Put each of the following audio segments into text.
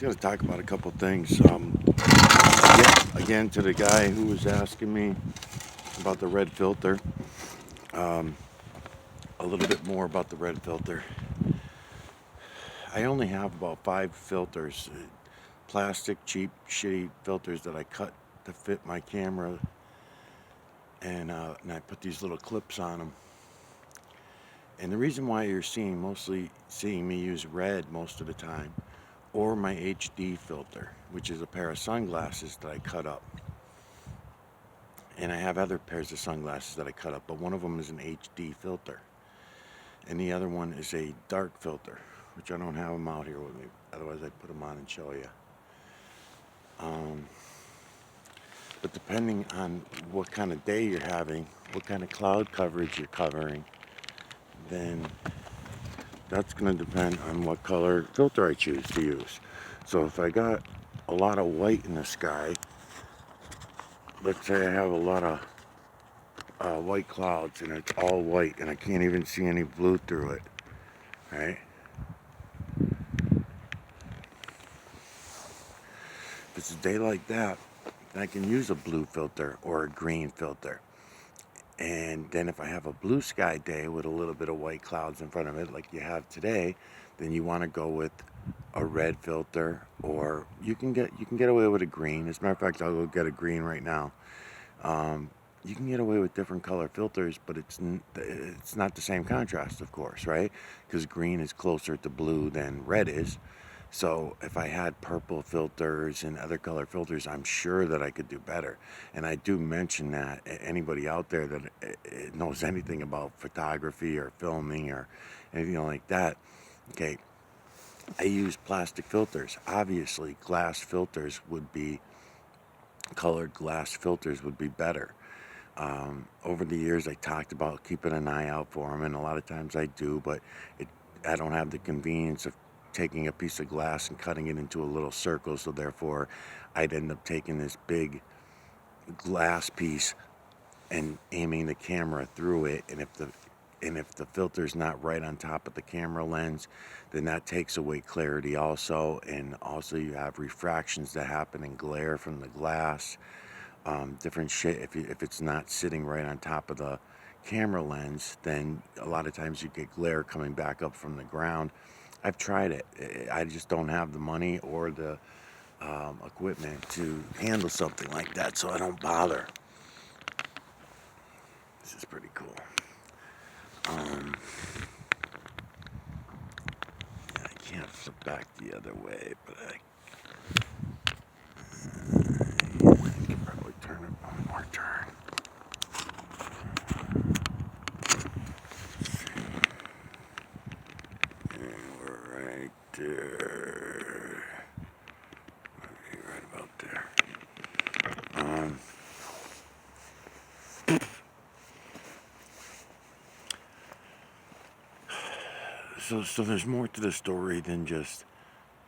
Just got to talk about a couple things. Again, to the guy who was asking me about the red filter, um, a little bit more about the red filter. I only have about 5 filters, plastic, cheap, shitty filters that I cut to fit my camera, and I put these little clips on them. And the reason why you're mostly seeing me use red most of the time, or my HD filter, which is a pair of sunglasses that I cut up. And I have other pairs of sunglasses that I cut up, but one of them is an HD filter, and the other one is a dark filter, which I don't have them out here with me. Otherwise, I'd put them on and show you. Um, but depending on what kind of day you're having, what kind of cloud coverage you're covering, then that's going to depend on what color filter I choose to use. So if I got a lot of white in the sky, let's say I have a lot of white clouds and it's all white and I can't even see any blue through it, right? If it's a day like that, I can use a blue filter or a green filter. And then if I have a blue sky day with a little bit of white clouds in front of it, like you have today, then you want to go with a red filter, or you can get away with a green. As a matter of fact, I'll go get a green right now. You can get away with different color filters, but it's not the same contrast, of course, right? Because green is closer to blue than red is. So if I had purple filters and other color filters, I'm sure that I could do better. And I do mention that anybody out there that knows anything about photography or filming or anything like that, okay, I use plastic filters. Obviously, colored glass filters would be better. Over the years, I talked about keeping an eye out for them, and a lot of times I do, but I don't have the convenience of taking a piece of glass and cutting it into a little circle, so therefore I'd end up taking this big glass piece and aiming the camera through it, and if the filter's not right on top of the camera lens, then that takes away clarity also, and also you have refractions that happen and glare from the glass. Different shit. If it's not sitting right on top of the camera lens, then a lot of times you get glare coming back up from the ground. I've tried it. I just don't have the money or the equipment to handle something like that, so I don't bother. This is pretty cool. I can't flip back the other way, but I can probably turn it one more turn. Right there. Maybe right about there. So there's more to the story than just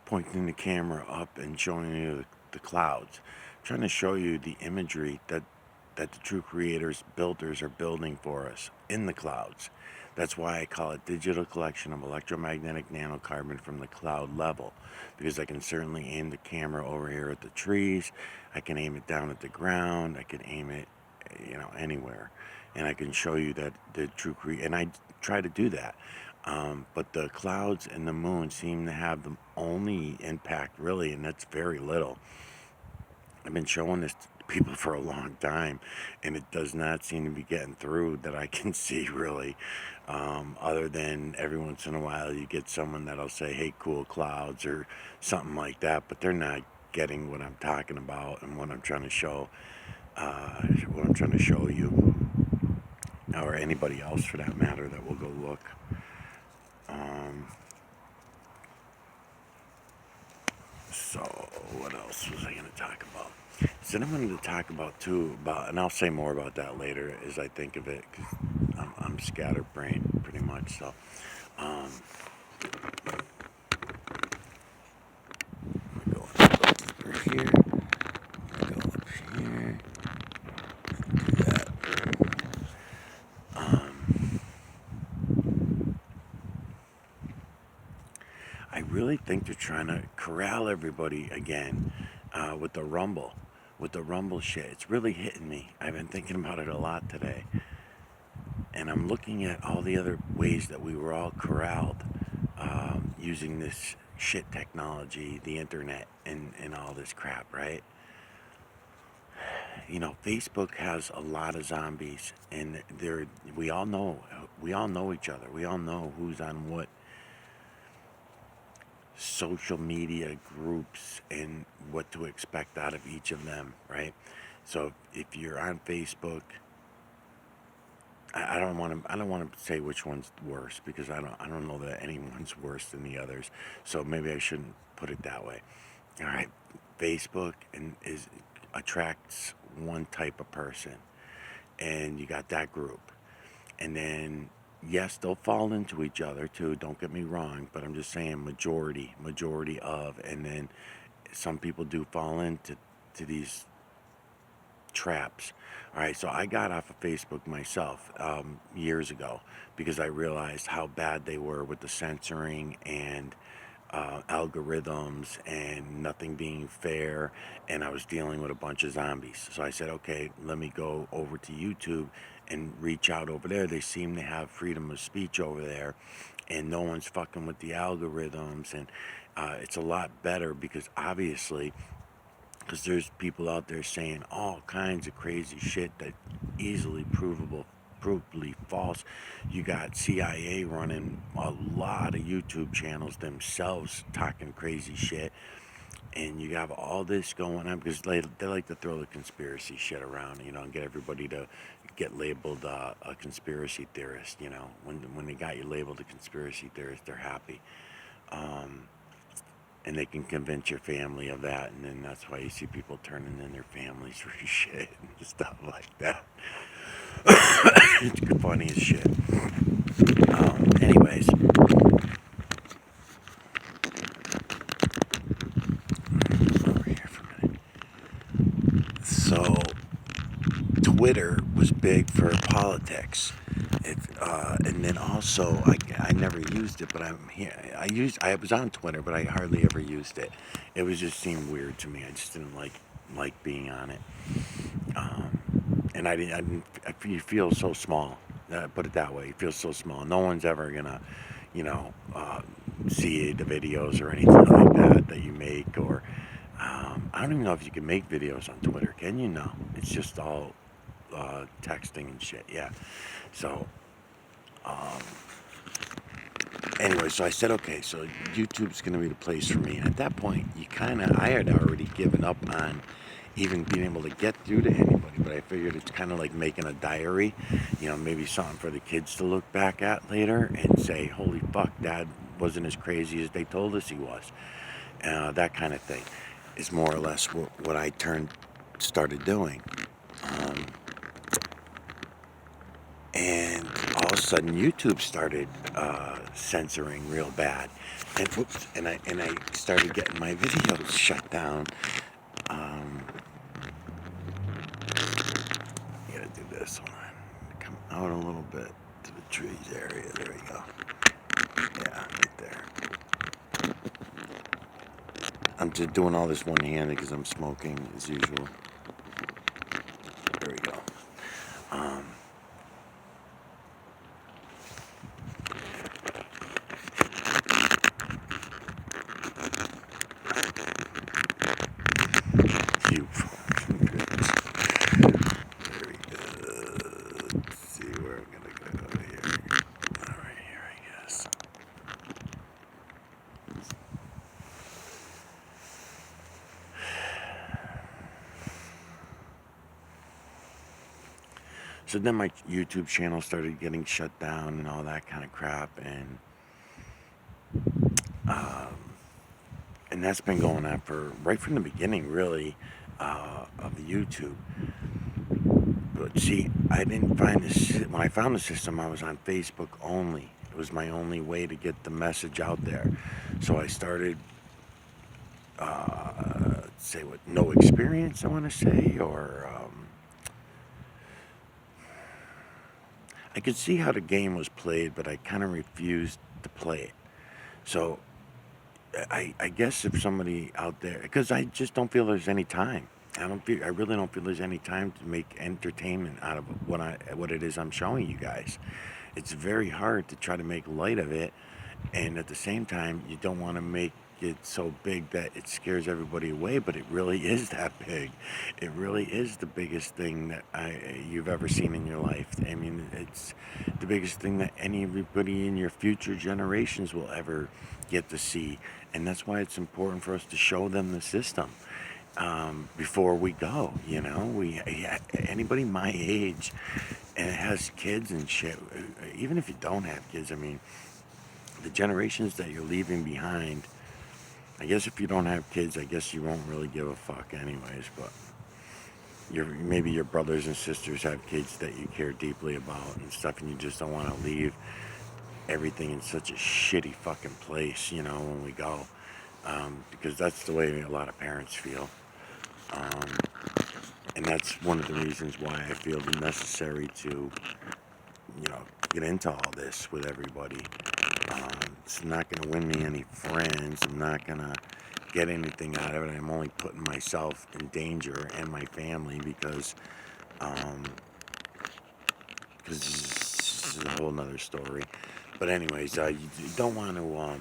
pointing the camera up and showing you the clouds. I'm trying to show you the imagery that the true creators, builders are building for us in the clouds. That's why I call it digital collection of electromagnetic nanocarbon from the cloud level, because I can certainly aim the camera over here at the trees, I can aim it down at the ground, I can aim it, anywhere, and I can show you that the true and I try to do that. But the clouds and the moon seem to have the only impact, really, and that's very little. I've been showing this to people for a long time, and it does not seem to be getting through that I can see, really. Other than every once in a while you get someone that'll say, hey, cool clouds, or something like that, but they're not getting what I'm talking about and what I'm trying to show, you, or anybody else for that matter that will go look. So what else was I going to talk about? So then I wanted to talk about too, and I'll say more about that later as I think of it, because I'm scatterbrained pretty much. So I'm going to go over here, go up here, do that. I really think they're trying to corral everybody again with the Rumble shit. It's really hitting me. I've been thinking about it a lot today, and I'm looking at all the other ways that we were all corralled using this shit technology, the internet, and all this crap, right? You know, Facebook has a lot of zombies, and they're we all know each other. We all know who's on what social media groups and what to expect out of each of them, right? So if you're on Facebook, I don't want to say which one's worse because I don't know that anyone's worse than the others. So maybe I shouldn't put it that way. All right, Facebook and is attracts one type of person, and you got that group, and then yes, they'll fall into each other too. Don't get me wrong, but I'm just saying majority of, and then some people do fall into these traps. All right, so I got off of Facebook myself years ago because I realized how bad they were with the censoring and algorithms and nothing being fair, and I was dealing with a bunch of zombies. So I said, okay, let me go over to YouTube and reach out over there. They seem to have freedom of speech over there, and no one's fucking with the algorithms, and it's a lot better because obviously because there's people out there saying all kinds of crazy shit that easily provably false. You got CIA running a lot of YouTube channels themselves talking crazy shit, and you have all this going on because they like to throw the conspiracy shit around, you know, and get everybody to get labeled a conspiracy theorist. You know, when they got you labeled a conspiracy theorist, they're happy. Um, and they can convince your family of that, and then that's why you see people turning in their families for shit and stuff like that. It's funny as shit. Anyways, over here for a minute. So Twitter was big for politics. And then also I never used it, but I'm here. I was on Twitter, but I hardly ever used it. It was just seemed weird to me. I just didn't like being on it. And you feel so small. Put it that way. You feel so small. No one's ever gonna, you know, see the videos or anything like that you make. Or I don't even know if you can make videos on Twitter. Can you? No. It's just all texting and shit. Yeah. So anyway, so I said, okay, so YouTube's going to be the place for me. And at that point, I had already given up on even being able to get through to anybody, but I figured it's kind of like making a diary, you know, maybe something for the kids to look back at later and say, holy fuck, Dad wasn't as crazy as they told us he was. That kind of thing is more or less what I started doing. Um, and all of a sudden YouTube started censoring real bad, and whoops, and I started getting my videos shut down. Um, I gotta do this one. Come out a little bit to the trees area. There we go. Yeah, right there. I'm just doing all this one-handed because I'm smoking as usual. There we go. Um, you. Very good. Let's see where I'm gonna go here. All right, here I guess. So then my YouTube channel started getting shut down and all that kind of crap, um, and that's been going on for right from the beginning, really, of the YouTube. But see, I didn't find this when I found the system. I was on Facebook only. It was my only way to get the message out there. So I started, say what, no experience, I want to say, or I could see how the game was played, but I kind of refused to play it. So I guess if somebody out there, because I just don't feel there's any time. I really don't feel there's any time to make entertainment out of what it is I'm showing you guys. It's very hard to try to make light of it, and at the same time, you don't want to make it so big that it scares everybody away. But it really is that big. It really is the biggest thing that you've ever seen in your life. I mean, it's the biggest thing that anybody in your future generations will ever get to see, and that's why it's important for us to show them the system before we go. You know, anybody my age and has kids and shit. Even if you don't have kids, I mean, the generations that you're leaving behind. I guess if you don't have kids, I guess you won't really give a fuck anyways. But maybe your brothers and sisters have kids that you care deeply about and stuff, and you just don't want to leave everything in such a shitty fucking place, you know, when we go. Because that's the way a lot of parents feel. Um, and that's one of the reasons why I feel the necessary to, get into all this with everybody. It's not going to win me any friends. I'm not going to get anything out of it. I'm only putting myself in danger and my family um, because this is a whole nother story. But anyways, you don't want to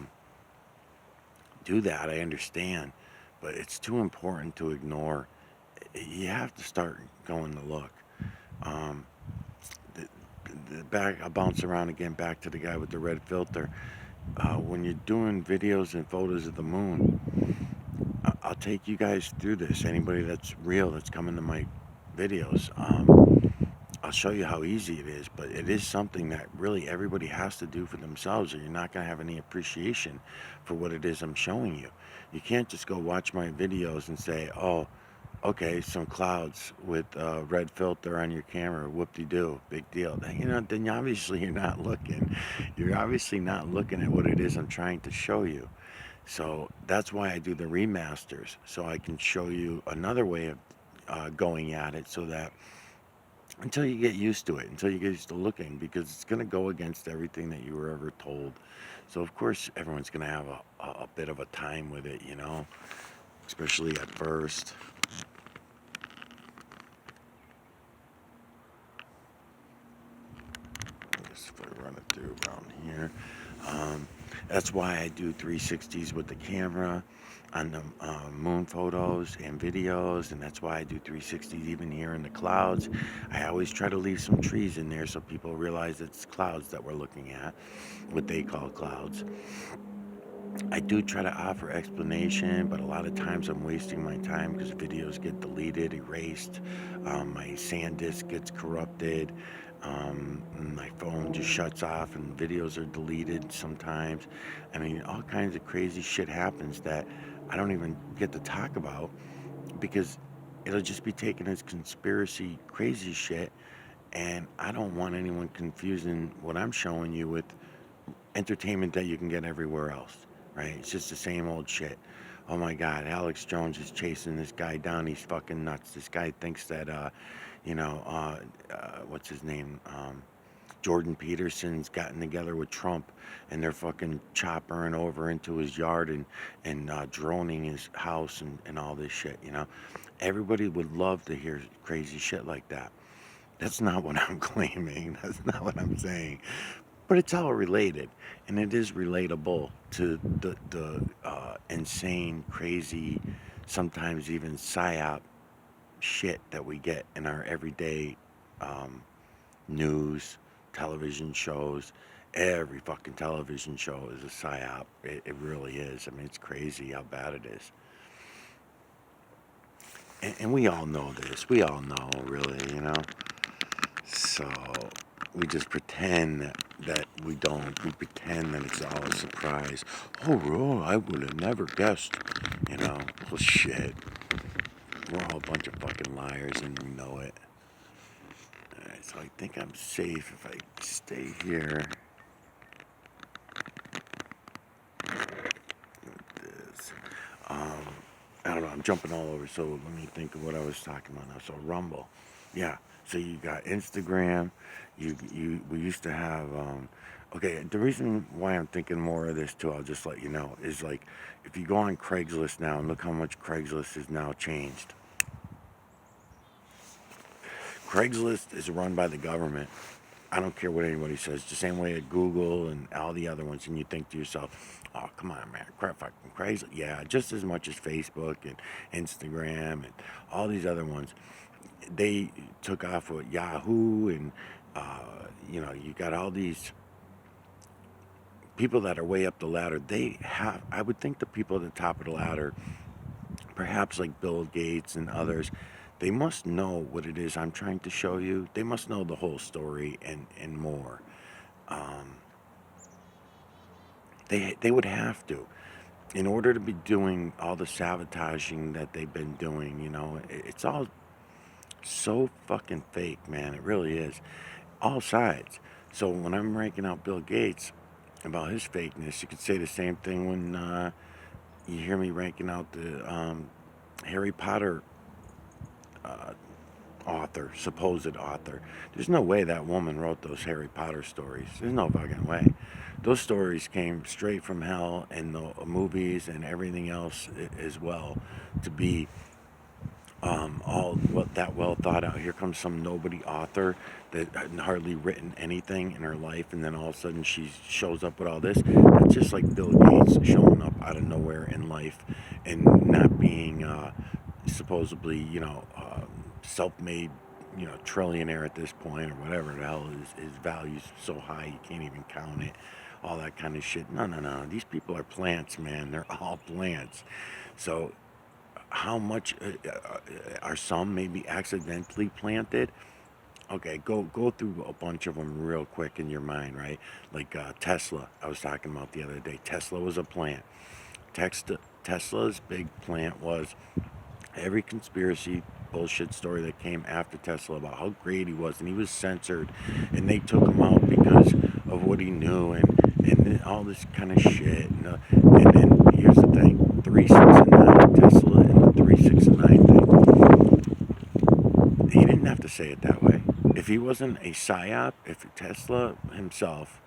do that. I understand, but it's too important to ignore. You have to start going to look. Um, I'll bounce around again back to the guy with the red filter. When you're doing videos and photos of the moon, I'll take you guys through this. Anybody that's real that's coming to my videos, I'll show you how easy it is, but it is something that really everybody has to do for themselves, or you're not going to have any appreciation for what it is I'm showing you. You can't just go watch my videos and say, oh, okay, some clouds with a red filter on your camera, whoop-de-doo, big deal. Then obviously you're not looking. You're obviously not looking at what it is I'm trying to show you. So that's why I do the remasters, so I can show you another way of going at it, so that until you get used to it, until you get used to looking, because it's going to go against everything that you were ever told. So of course everyone's going to have a bit of a time with it, especially at first. If I run it through around here. Um, that's why I do 360s with the camera on the moon photos and videos, and that's why I do 360s even here in the clouds. I always try to leave some trees in there so people realize it's clouds that we're looking at, what they call clouds. I do try to offer explanation, but a lot of times I'm wasting my time because videos get deleted, erased, my SanDisk gets corrupted, my phone just shuts off and videos are deleted sometimes. I mean, all kinds of crazy shit happens that I don't even get to talk about because it'll just be taken as conspiracy crazy shit, and I don't want anyone confusing what I'm showing you with entertainment that you can get everywhere else, right? It's just the same old shit. Oh my God, Alex Jones is chasing this guy down. He's fucking nuts. This guy thinks that, what's his name? Jordan Peterson's gotten together with Trump, and they're fucking choppering over into his yard and droning his house and all this shit. Everybody would love to hear crazy shit like that. That's not what I'm claiming. That's not what I'm saying. But it's all related, and it is relatable to the insane, crazy, sometimes even psyop shit that we get in our everyday um, news, television shows. Every fucking television show is a psyop. It really is. I mean, it's crazy how bad it is. And we all know this. We all know, really. So we just pretend that we don't. We pretend that it's all a surprise. Oh, I would have never guessed. Well, shit. We're all a bunch of fucking liars and we know it. Alright, so I think I'm safe if I stay here. This. I don't know. I'm jumping all over. So let me think of what I was talking about now. So Rumble. Yeah. So you got Instagram. We used to have. Okay, the reason why I'm thinking more of this too, I'll just let you know, is like if you go on Craigslist now and look how much Craigslist has now changed. Craigslist is run by the government. I don't care what anybody says. The same way at Google and all the other ones, and you think to yourself, "Oh, come on, man, crap, fucking crazy." Yeah, just as much as Facebook and Instagram and all these other ones, they took off with Yahoo, and you got all these people that are way up the ladder. They have, I would think, the people at the top of the ladder, perhaps like Bill Gates and others, they must know what it is I'm trying to show you. They must know the whole story and more. Um, they would have to, in order to be doing all the sabotaging that they've been doing. It's all so fucking fake, man. It really is. All sides. So when I'm ranking out Bill Gates about his fakeness, you could say the same thing when you hear me ranking out the Harry Potter uh, author, supposed author. There's no way that woman wrote those Harry Potter stories. There's no fucking way. Those stories came straight from hell, and the movies and everything else as well, to be all that well thought out. Here comes some nobody author that had hardly written anything in her life, and then all of a sudden she shows up with all this. That's just like Bill Gates showing up out of nowhere in life and not being supposedly, self-made, trillionaire at this point, or whatever the hell. His value's so high you can't even count it. All that kind of shit. No, no, no. These people are plants, man. They're all plants. So how much are some maybe accidentally planted? Okay, go through a bunch of them real quick in your mind, right? Like Tesla, I was talking about the other day. Tesla was a plant. Tesla's big plant was every conspiracy bullshit story that came after Tesla about how great he was, and he was censored, and they took him out because of what he knew, and all this kind of shit. And then here's the thing: 369 Tesla and the 369 thing. He didn't have to say it that way. If he wasn't a psyop, if Tesla himself,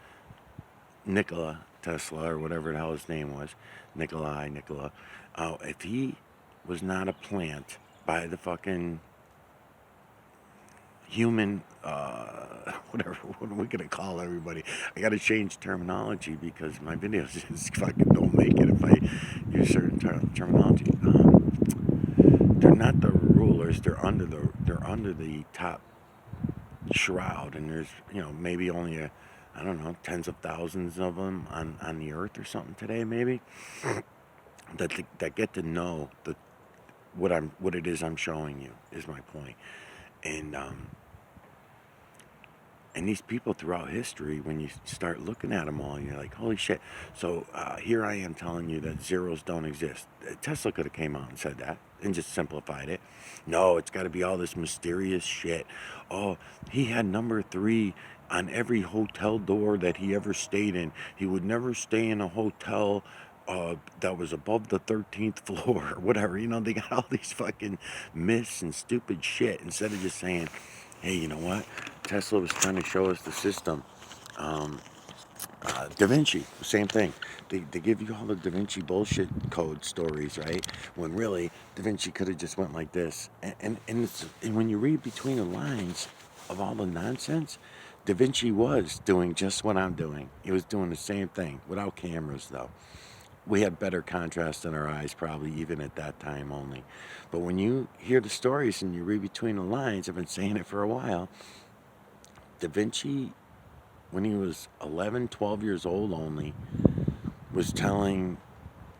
Nikola Tesla or whatever the hell his name was, Nikola, if he was not a plant by the fucking human, whatever, what are we gonna call everybody? I gotta change terminology because my videos just fucking don't make it if I use certain terminology. They're not the rulers. They're under the top shroud, and there's maybe only I don't know, tens of thousands of them on the earth or something today, maybe, that get to know what it is I'm showing you, is my point. And and these people throughout history, when you start looking at them all, you're like, holy shit. So here I am telling you that zeros don't exist. Tesla could have came out and said that and just simplified it. No, it's got to be all this mysterious shit. Oh, he had number 3 on every hotel door that he ever stayed in. He would never stay in a hotel that was above the 13th floor or whatever. They got all these fucking myths and stupid shit instead of just saying, hey, you know what? Tesla was trying to show us the system. Um, Da Vinci, same thing. They give you all the Da Vinci bullshit code stories, right? When really Da Vinci could have just went like this. And when you read between the lines of all the nonsense, Da Vinci was doing just what I'm doing. He was doing the same thing without cameras, though. We had better contrast in our eyes, probably even at that time only. But when you hear the stories and you read between the lines, I've been saying it for a while. Da Vinci, when he was 11, 12 years old only, was telling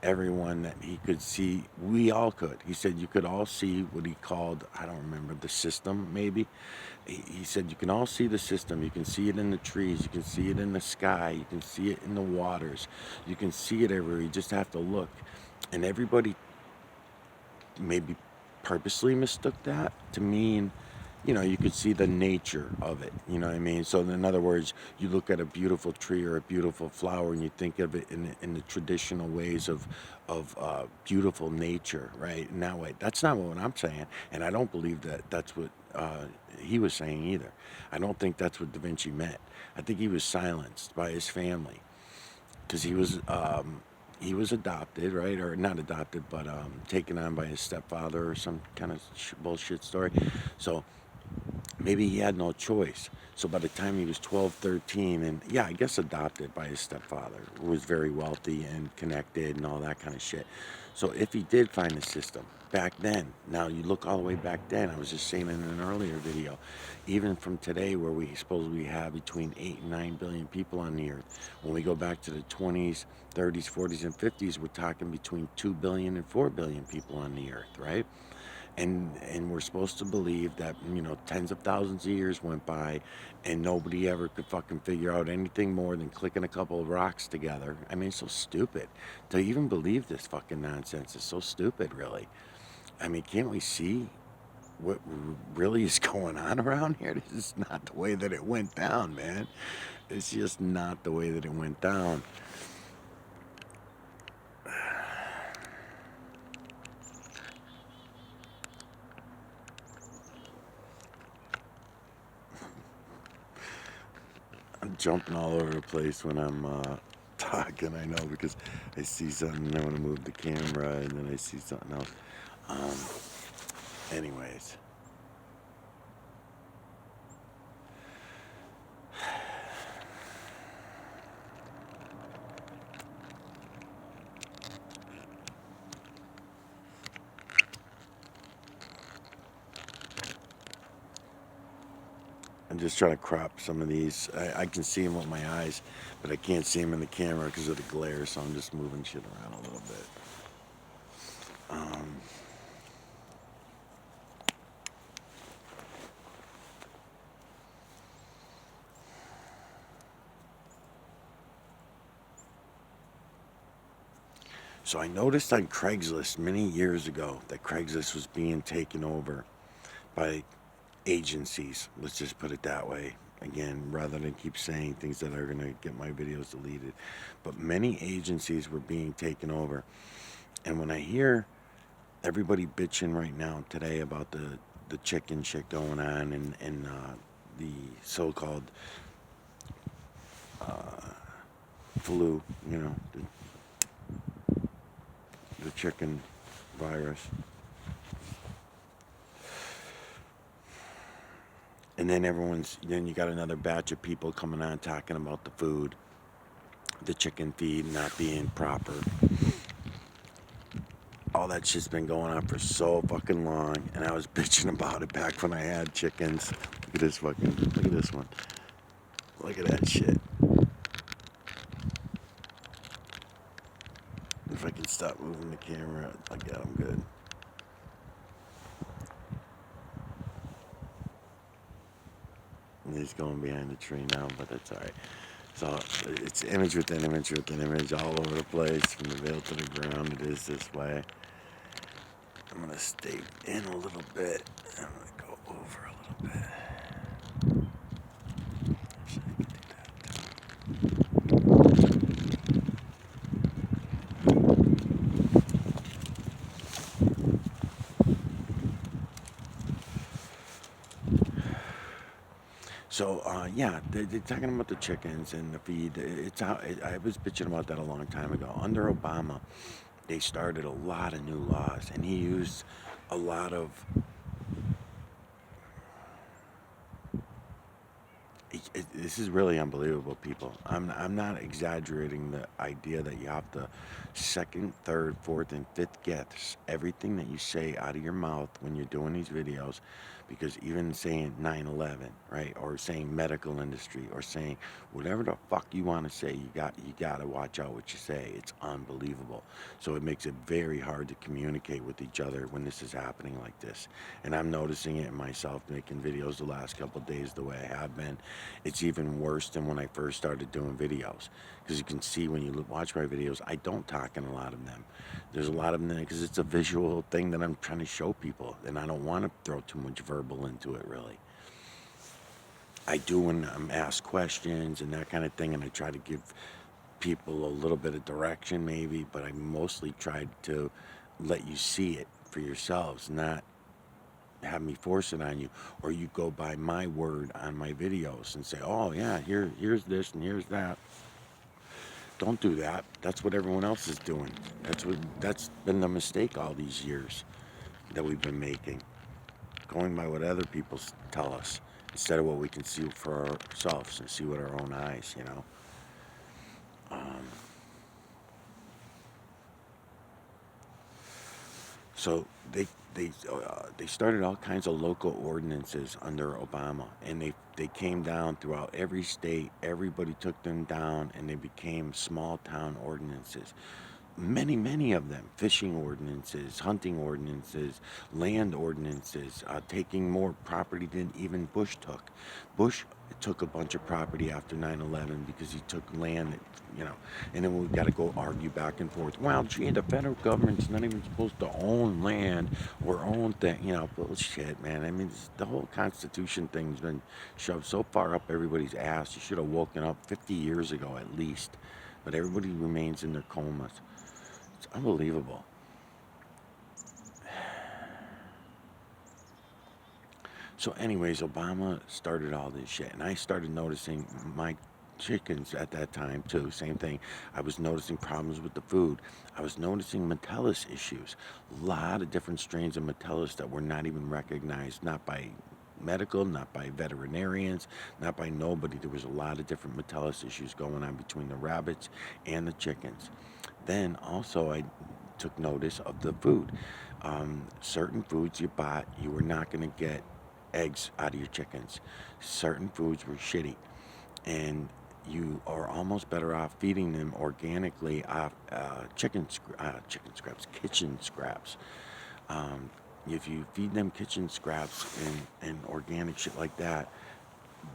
everyone that he could see, we all could. He said you could all see what he called, I don't remember, the system maybe. He said you can all see the system. You can see it in the trees. You can see it in the sky. You can see it in the waters. You can see it everywhere. You just have to look. And everybody maybe purposely mistook that to mean, you could see the nature of it. You know what I mean? So in other words, you look at a beautiful tree or a beautiful flower and you think of it in the traditional ways of beautiful nature, right? In that way. That's not what I'm saying. And I don't believe that that's what he was saying either. I don't think that's what Da Vinci meant. I think he was silenced by his family because he was adopted, right? Or not adopted, but taken on by his stepfather or some kind of bullshit story. So maybe he had no choice. So by the time he was 12, 13, and yeah, I guess adopted by his stepfather, who was very wealthy and connected and all that kind of shit. So if he did find the system back then, now you look all the way back then, I was just saying in an earlier video, even from today where we supposedly have between 8 and 9 billion people on the earth, when we go back to the 20s, 30s, 40s, and 50s, we're talking between 2 billion and 4 billion people on the earth, right? And we're supposed to believe that tens of thousands of years went by and nobody ever could fucking figure out anything more than clicking a couple of rocks together. I mean, it's so stupid to even believe this fucking nonsense. Is so stupid, really. I mean, can't we see what really is going on around here? This is not the way that it went down, man. It's just not the way that it went down. I'm jumping all over the place when I'm talking, I know, because I see something and I want to move the camera and then I see something else. Anyways. I'm just trying to crop some of these. I can see them with my eyes, but I can't see them in the camera because of the glare, so I'm just moving shit around a little bit. So I noticed on Craigslist many years ago that Craigslist was being taken over by agencies. Let's just put it that way. Again, rather than keep saying things that are going to get my videos deleted. But many agencies were being taken over. And when I hear everybody bitching right now today about the chicken shit going on and the so-called flu, the chicken virus. And then then you got another batch of people coming on talking about the food, the chicken feed not being proper. All that shit's been going on for so fucking long, and I was bitching about it back when I had chickens. Look at this one. Look at that shit. If I can stop moving the camera, yeah, I'm good. And he's going behind the tree now, but that's alright. So it's image within image within image all over the place, from the veil to the ground. It is this way. I'm going to stay in a little bit. I'm going to go over a little bit. So, yeah, they're talking about the chickens and the feed. I was bitching about that a long time ago. Under Obama, they started a lot of new laws, and he used a lot of this is really unbelievable, people. I'm not exaggerating the idea that you have to second, third, fourth, and fifth guess everything that you say out of your mouth when you're doing these videos, because even saying 9/11, right, or saying medical industry, or saying whatever the fuck you want to say, you got to watch out what you say. It's unbelievable. So it makes it very hard to communicate with each other when this is happening like this. And I'm noticing it in myself making videos the last couple of days the way I have been. It's even worse than when I first started doing videos, because you can see when you watch my videos, I don't talk in a lot of them. There's a lot of them because it's a visual thing that I'm trying to show people, and I don't want to throw too much verbal into it, really. I do when I'm asked questions and that kind of thing, and I try to give people a little bit of direction maybe, but I mostly try to let you see it for yourselves, not have me force it on you, or you go by my word on my videos and say, oh yeah, here's this and here's that. Don't do that. That's what everyone else is doing. That's been the mistake all these years that we've been making, going by what other people tell us instead of what we can see for ourselves and see with our own eyes. Um, so they started all kinds of local ordinances under Obama, and they came down throughout every state. Everybody took them down, and they became small town ordinances. Many of them: fishing ordinances, hunting ordinances, land ordinances, taking more property than even Bush took. Bush took a bunch of property after 9/11 because he took land that, and then we've got to go argue back and forth. Well, gee, the federal government's not even supposed to own land or own thing. Bullshit, man. I mean, the whole Constitution thing's been shoved so far up everybody's ass. You should have woken up 50 years ago at least. But everybody remains in their comas. It's unbelievable. So, anyways, Obama started all this shit, and I started noticing my chickens at that time too. Same thing. I was noticing problems with the food. I was noticing Metellus issues. A lot of different strains of Metellus that were not even recognized, not by medical, not by veterinarians, not by nobody. There was a lot of different Metellus issues going on between the rabbits and the chickens. Then also I took notice of the food. Certain foods you bought, you were not going to get eggs out of your chickens. Certain foods were shitty, and you are almost better off feeding them organically off kitchen scraps. If you feed them kitchen scraps and organic shit like that,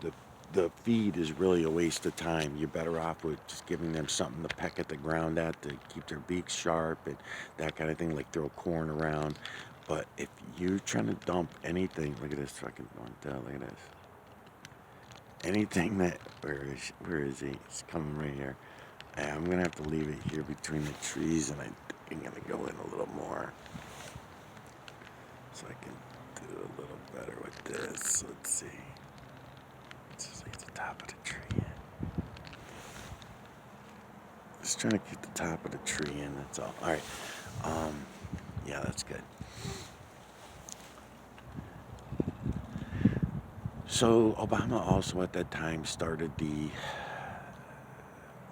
the the feed is really a waste of time. You're better off with just giving them something to peck at the ground at to keep their beaks sharp and that kind of thing, like throw corn around. But if you're trying to dump anything, look at this fucking one, look at this. Anything that, where is he? He's coming right here. I'm gonna have to leave it here between the trees, and I'm gonna go in a little more so I can do a little better with this. Let's see. Let's just leave the top of the tree in. Just trying to keep the top of the tree in. That's all. All right. Yeah, that's good. So Obama also at that time started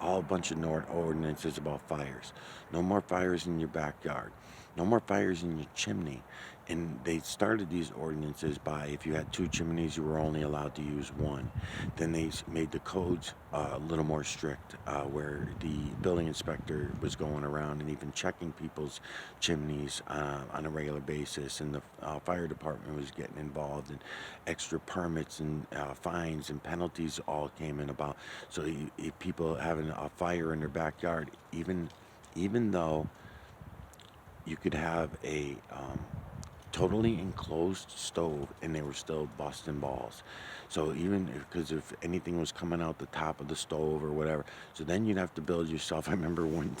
a bunch of ordinances about fires. No more fires in your backyard. No more fires in your chimney. And they started these ordinances by, if you had 2 chimneys, you were only allowed to use 1. Then they made the codes a little more strict, where the building inspector was going around and even checking people's chimneys on a regular basis. And the fire department was getting involved, and extra permits and fines and penalties all came in about. So if people having a fire in their backyard, even though you could have a totally enclosed stove and they were still busting balls. So even because if anything was coming out the top of the stove or whatever, so then you'd have to build yourself. I remember one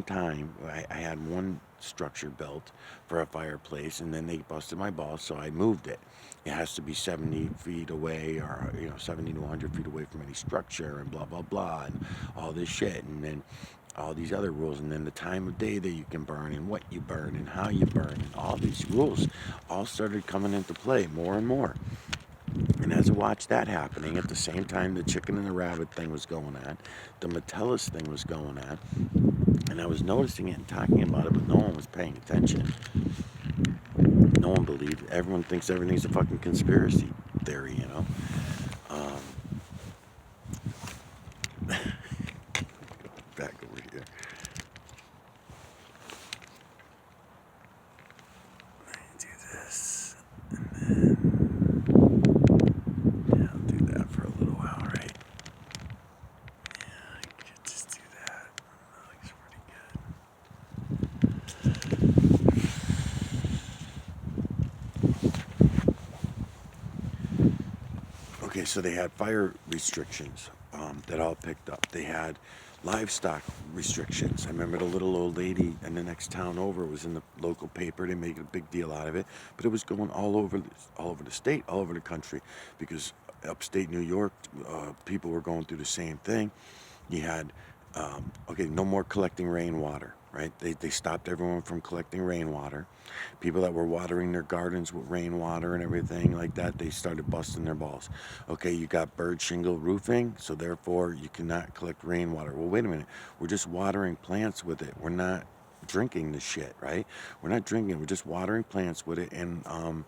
time I had one structure built for a fireplace, and then they busted my balls, so I moved it. It has to be 70 feet away, or 70 to 100 feet away from any structure, and blah blah blah, and all this shit, and then all these other rules, and then the time of day that you can burn, and what you burn, and how you burn, and all these rules all started coming into play more and more. And as I watched that happening, at the same time the chicken and the rabbit thing was going on, the Metellus thing was going on, and I was noticing it and talking about it, but no one was paying attention. No one believed. Everyone thinks everything's a fucking conspiracy theory, Back over here. Let me do this, and then I'll do that for a little while, right? Yeah, I could just do that. That looks pretty good. Okay, so they had fire restrictions. that all picked up. They had livestock restrictions. I remember the little old lady in the next town over was in the local paper. They made a big deal out of it, but it was going all over the state, all over the country, because upstate New York, people were going through the same thing. You had, okay, no more collecting rainwater, right? They stopped everyone from collecting rainwater. People that were watering their gardens with rainwater and everything like that, they started busting their balls. Okay, you got bird shingle roofing, so therefore you cannot collect rainwater. Well, wait a minute. We're just watering plants with it. We're not drinking the shit, right? We're not drinking it. We're just watering plants with it, and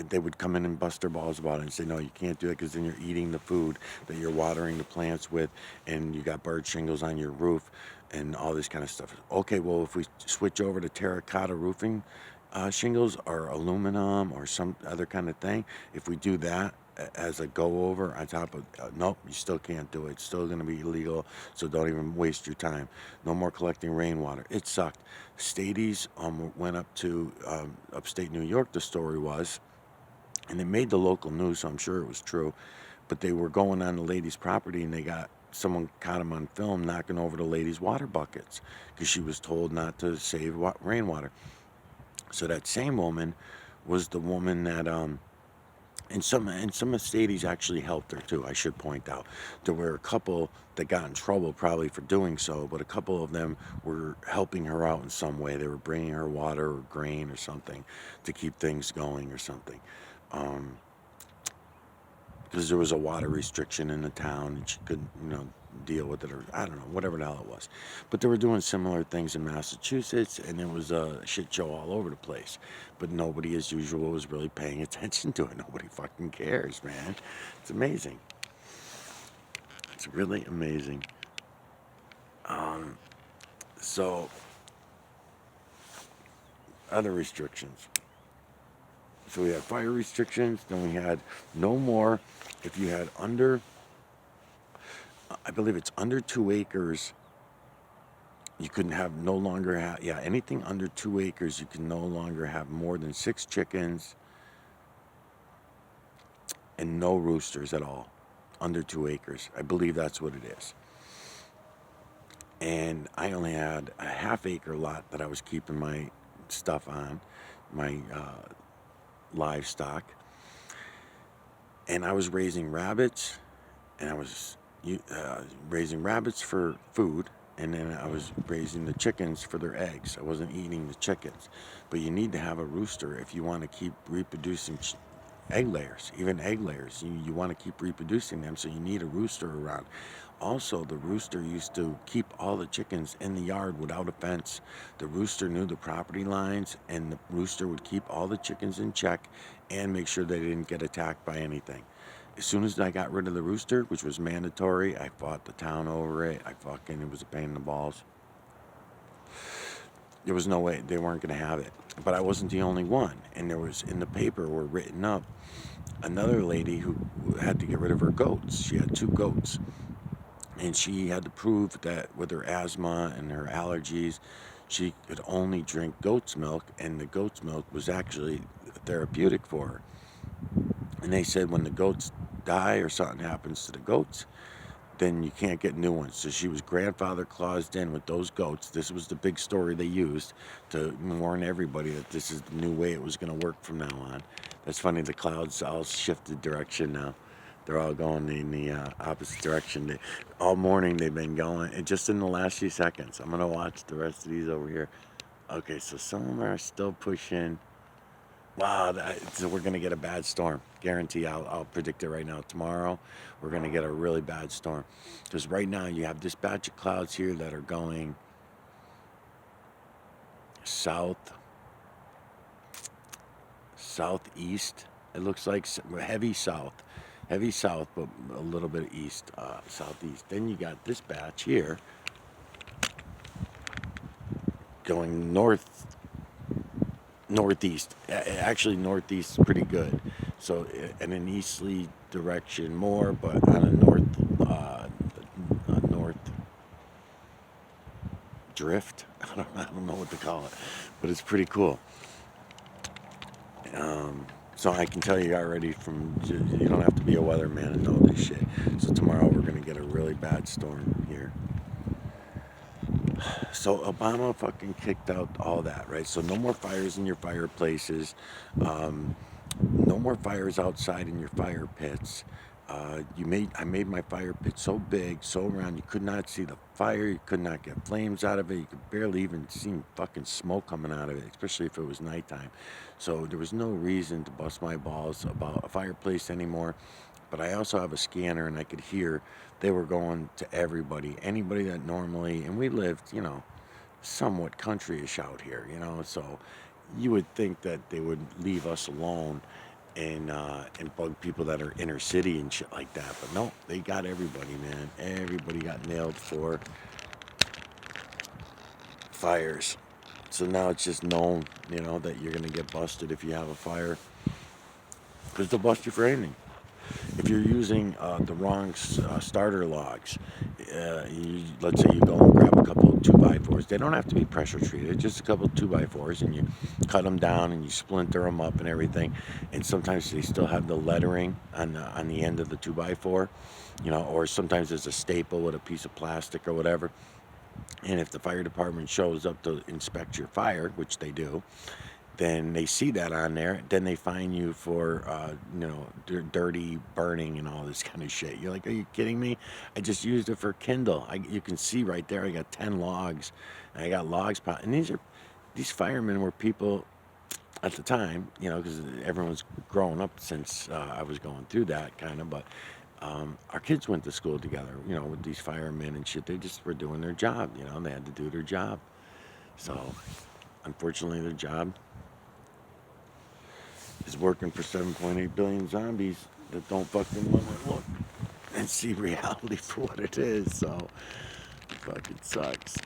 they would come in and bust their balls about it and say, no, you can't do it because then you're eating the food that you're watering the plants with, and you got bird shingles on your roof and all this kind of stuff. Okay, well, if we switch over to terracotta roofing shingles or aluminum or some other kind of thing, if we do that as a go over on top of, nope, you still can't do it. It's still going to be illegal, so don't even waste your time. No more collecting rainwater. It sucked. Stadies went up to upstate New York, the story was, and it made the local news, so I'm sure it was true. But they were going on the lady's property, and someone caught them on film knocking over the lady's water buckets because she was told not to save rainwater. So that same woman was the woman that, and some stadies actually helped her too. I should point out there were a couple that got in trouble probably for doing so, but a couple of them were helping her out in some way. They were bringing her water or grain or something to keep things going or something. Um, because there was a water restriction in the town and she couldn't, deal with it, or I don't know, whatever the hell it was. But they were doing similar things in Massachusetts, and it was a shit show all over the place. But nobody, as usual, was really paying attention to it. Nobody fucking cares, man. It's amazing. It's really amazing. Um, so, other restrictions. So we had fire restrictions, then we had no more, if you had under, I believe it's under 2 acres, you couldn't have, no longer have, yeah, anything under 2 acres, you can no longer have more than 6 chickens and no roosters at all under 2 acres. I believe that's what it is. And I only had a half-acre lot that I was keeping my stuff on, my livestock. And I was raising rabbits, and I was raising rabbits for food, and then I was raising the chickens for their eggs. I wasn't eating the chickens. But you need to have a rooster if you want to keep reproducing egg layers, even egg layers. You want to keep reproducing them, so you need a rooster around. Also, the rooster used to keep all the chickens in the yard without a fence. The rooster knew the property lines, and the rooster would keep all the chickens in check and make sure they didn't get attacked by anything. As soon as I got rid of the rooster, which was mandatory, I fought the town over it. It was a pain in the balls. There was no way they weren't going to have it. But I wasn't the only one. And there was, in the paper, were written up another lady who had to get rid of her goats. She had 2 goats. And she had to prove that with her asthma and her allergies, she could only drink goat's milk, and the goat's milk was actually therapeutic for her. And they said when the goats die or something happens to the goats, then you can't get new ones. So she was grandfather claused in with those goats. This was the big story they used to warn everybody that this is the new way it was going to work from now on. That's funny, the clouds all shifted direction now. They're all going in the opposite direction. All morning they've been going, and just in the last few seconds. I'm going to watch the rest of these over here. Okay, so some of them are still pushing. Wow, so we're going to get a bad storm. Guarantee, I'll predict it right now. Tomorrow, we're going to get a really bad storm. Because right now, you have this batch of clouds here that are going southeast. It looks like heavy south, but a little bit east, southeast. Then you got this batch here going northeast. Actually, northeast is pretty good. So in an easterly direction more, but on a north drift. I don't know what to call it, but it's pretty cool. So I can tell you already you don't have to be a weatherman and know this shit. So tomorrow we're going to get a really bad storm here. So Obama fucking kicked out all that, right? So no more fires in your fireplaces. Um, no more fires outside in your fire pits. I made my fire pit so big, so round, you could not see the fire. You could not get flames out of it. You could barely even see fucking smoke coming out of it, especially if it was nighttime. So there was no reason to bust my balls about a fireplace anymore. But I also have a scanner, and I could hear they were going to everybody, anybody that normally, and we lived, somewhat countryish out here, so you would think that they would leave us alone and bug people that are inner city and shit like that. But no, they got everybody, man. Everybody got nailed for fires. So now it's just known, that you're gonna get busted if you have a fire, because they'll bust you for anything. If you're using the wrong starter logs, let's say you go and grab a couple of 2x4s. They don't have to be pressure treated, just a couple of 2x4s, and you cut them down and you splinter them up and everything. And sometimes they still have the lettering on the end of the 2x4, or sometimes there's a staple with a piece of plastic or whatever. And if the fire department shows up to inspect your fire, which they do, then they see that on there. Then they fine you for, dirty burning and all this kind of shit. You're like, are you kidding me? I just used it for Kindle. You can see right there, I got 10 logs. And I got logs. And these firemen were people at the time, because everyone's grown up since I was going through that kind of. But our kids went to school together, with these firemen and shit. They just were doing their job, they had to do their job. So, unfortunately, their job is working for 7.8 billion zombies that don't fucking want to look and see reality for what it is. So, it fucking sucks.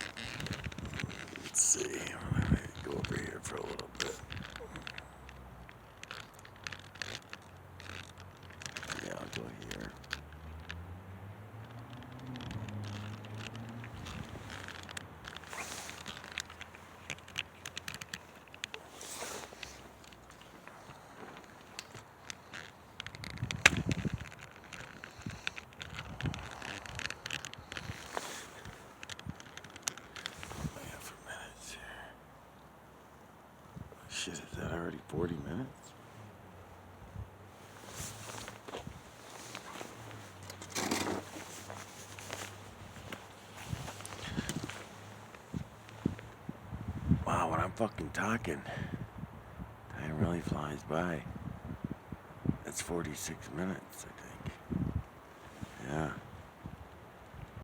Let's see. I'm gonna go over here for a little bit. Yeah, I'll go here. I have for minutes here. Shit, is that already 40 minutes? Wow, when I'm fucking talking, time really flies by. That's 46 minutes, I think. Yeah.